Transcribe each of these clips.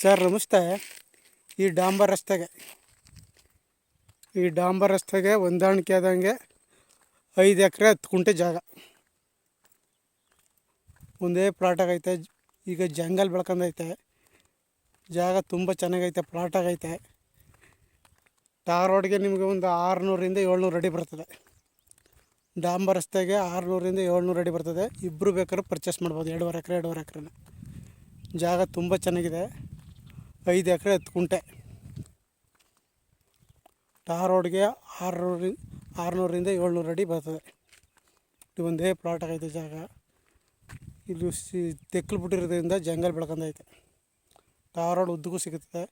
Sir ನಮಸ್ತೆ. ಈ ಡಾಂಬರ್ ರಸ್ತೆಗೆ ಹೊಂದಾಣಿಕೆ ಆದಂಗೆ 5 ಎಕರೆ 10 ಗುಂಟೆ ಜಾಗ ಒಂದೇ ಪ್ಲಾಟಾಗೈತೆ. ಈಗ ಜಂಗಲ್ ಬೆಳ್ಕೊಂಡೈತೆ. ಜಾಗ ತುಂಬ ಚೆನ್ನಾಗೈತೆ, ಪ್ಲಾಟಾಗೈತೆ. ಟಾರ್ ರೋಡ್ಗೆ ನಿಮಗೆ ಒಂದು 600ರಿಂದ 700 ಅಡಿ ಬರ್ತದೆ. ಡಾಂಬರ್ ರಸ್ತೆಗೆ 600ರಿಂದ 700 ಅಡಿ ಬರ್ತದೆ. ಇಬ್ಬರು ಬೇಕಾದ್ರೆ ಪರ್ಚೇಸ್ ಮಾಡ್ಬೋದು. 2.5 ಎಕರೆನ ಜಾಗ ತುಂಬ ಚೆನ್ನಾಗಿದೆ. 5 ಎಕರೆ 10 ಗುಂಟೆ. ಟಾರ್ ರೋಡ್ಗೆ 600ರಿಂದ 700 ಅಡಿ ಬರ್ತದೆ. ಇದು ಒಂದೇ ಪ್ಲಾಟ್ ಆಗೈತೆ ಜಾಗ. ಇದು ತೆಕ್ಕಲು ಬಿಟ್ಟಿರೋದ್ರಿಂದ ಜಂಗಲ್ ಬೆಳ್ಕೊಂಡೈತೆ. ಟಾರ್ ರೋಡ್ ಉದ್ದಕ್ಕೂ ಸಿಗುತ್ತದೆ.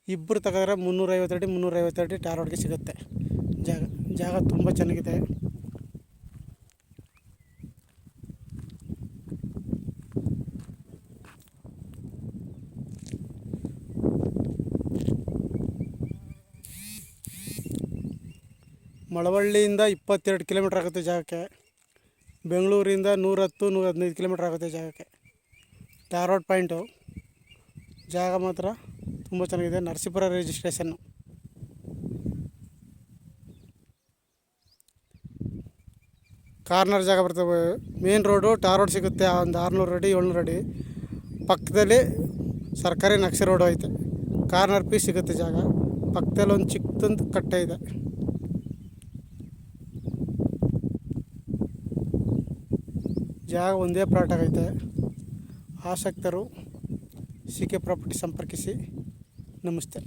ಇಬ್ಬರು ತಗೊಂಡ್ರೆ 350 ಅಡಿ ಟಾರ್ ರೋಡ್ಗೆ ಸಿಗುತ್ತೆ. ಜಾಗ ತುಂಬ ಚೆನ್ನಾಗಿದೆ. ಮಳವಳ್ಳಿಯಿಂದ 22 ಕಿಲೋಮೀಟ್ರ್ ಆಗುತ್ತೆ ಜಾಗಕ್ಕೆ. ಬೆಂಗಳೂರಿಂದ 110-115 ಕಿಲೋಮೀಟ್ರ್ ಆಗುತ್ತೆ ಜಾಗಕ್ಕೆ. Tar road point. ಜಾಗ ಮಾತ್ರ ತುಂಬ ಚೆನ್ನಾಗಿದೆ. ನರಸೀಪುರ ರಿಜಿಸ್ಟ್ರೇಷನ್ನು. ಕಾರ್ನರ್ ಜಾಗ ಬರ್ತವೆ. ಮೇನ್ ರೋಡು ಟಾರ್ ರೋಡ್ ಸಿಗುತ್ತೆ. ಒಂದು 600 ಅಡಿ 700 ಅಡಿ ಪಕ್ಕದಲ್ಲಿ ಸರ್ಕಾರಿ ನಕ್ಷೆ ರೋಡು ಐತೆ. ಕಾರ್ನರ್ ಪೀಸ್ ಸಿಗುತ್ತೆ ಜಾಗ. ಪಕ್ಕದಲ್ಲಿ ಒಂದು ಚಿಕ್ಕದೊಂದು ಕಟ್ಟೆ ಇದೆ. ಜಾಗ ಒಂದೇ ಪ್ಲಾಟ್ ಆಗೈತೆ. ಆಸಕ್ತರು CK ಪ್ರಾಪರ್ಟಿ ಸಂಪರ್ಕಿಸಿ. ನಮಸ್ತೆ.